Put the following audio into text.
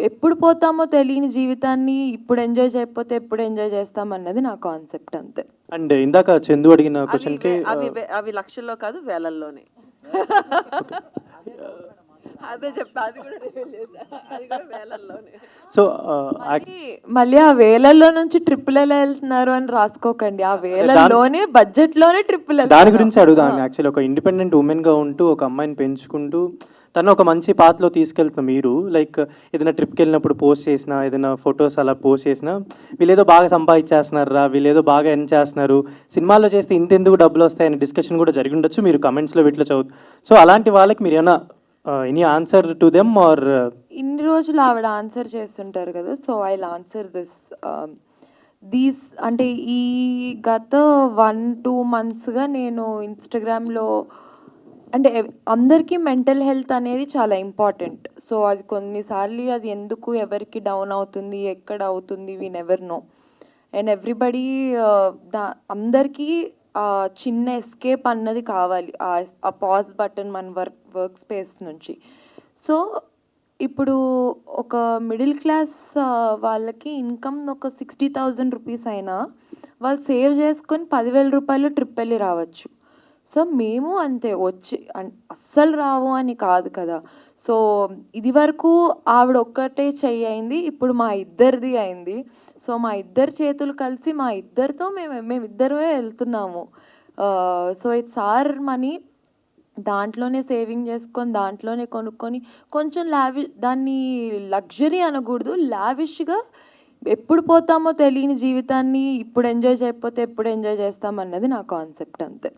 ఎప్పుడు పోతామో తెలియని జీవితాన్ని ఇప్పుడు ఎంజాయ్ చేయకపోతే ఎప్పుడు ఎంజాయ్ చేస్తామన్నది నా కాన్సెప్ట్ అంతే. అండ్ ఇందాక చందు అడిగిన క్వశ్చన్కి అవి లక్షల్లో కాదు వేలల్లోనే. అదే చెప్పా, అది కూడా వేలల్లోనే. సో మళ్ళీ ఆ వేలల్లో నుంచి ట్రిప్పులు ఎలా వెళ్తున్నారు అని రాసుకోకండి. ఆ వేలల్లోనే బడ్జెట్ లోనే ట్రిప్పులు. దాని గురించి అడుగుదాం. యాక్చువల్లీ ఒక ఇండిపెండెంట్ ఉమెన్ గా ఉంటూ ఒక అమ్మాయిని పెంచుకుంటూ తను ఒక మంచి పాత్రలో తీసుకెళ్తున్న మీరు లైక్ ఏదైనా ట్రిప్కి వెళ్ళినప్పుడు పోస్ట్ చేసినా, ఏదైనా ఫొటోస్ అలా పోస్ట్ చేసినా, వీళ్ళేదో బాగా సంపాదించేస్తున్నారా, వీళ్ళేదో బాగా ఎర్న్ చేస్తున్నారు, సినిమాల్లో చేస్తే ఇంతెందుకు డబ్బులు వస్తాయని డిస్కషన్ కూడా జరిగి ఉండొచ్చు. మీరు కమెంట్స్లో వీటిలో చదువు. సో అలాంటి వాళ్ళకి మీరు ఏమైనా any answer to them are? ఇన్ని రోజులు ఆవిడ ఆన్సర్ చేస్తుంటారు కదా, సో ఐ ఆన్సర్ దీస్. అంటే ఈ గత 1-2 monthsగా నేను ఇన్స్టాగ్రామ్లో అంటే అందరికీ మెంటల్ హెల్త్ అనేది చాలా ఇంపార్టెంట్. సో అది కొన్నిసార్లు అది ఎందుకు ఎవరికి డౌన్ అవుతుంది, ఎక్కడ అవుతుంది, we never know. And everybody అందరికీ చిన్న ఎస్కేప్ అన్నది కావాలి, ఆ పాజ్ బటన్ మన వర్క్ స్పేస్ నుంచి. సో ఇప్పుడు ఒక మిడిల్ క్లాస్ వాళ్ళకి ఇన్కమ్ ఒక 60,000 రూపీస్ అయినా వాళ్ళు సేవ్ చేసుకొని 10,000 రూపాయలు ట్రిప్ వెళ్ళి రావచ్చు. సో మేము అంతే, వచ్చి అస్సలు రావు అని కాదు కదా. సో ఇది వరకు ఆవిడ ఒక్కటే చెయ్యి అయింది, ఇప్పుడు మా ఇద్దరిది అయింది. సో మా ఇద్దరు చేతులు కలిసి మా ఇద్దరితో మేమిద్దరమే వెళ్తున్నాము. సో ఇట్స్ ఆర్ మనీ, దాంట్లోనే సేవింగ్ చేసుకొని దాంట్లోనే కొనుక్కొని కొంచెం దాన్ని లగ్జరీ అనకూడదు, లావిష్గా ఎప్పుడు పోతామో తెలియని జీవితాన్ని ఇప్పుడు ఎంజాయ్ చేయకపోతే ఎప్పుడు ఎంజాయ్ చేస్తామన్నది నా కాన్సెప్ట్ అంతే.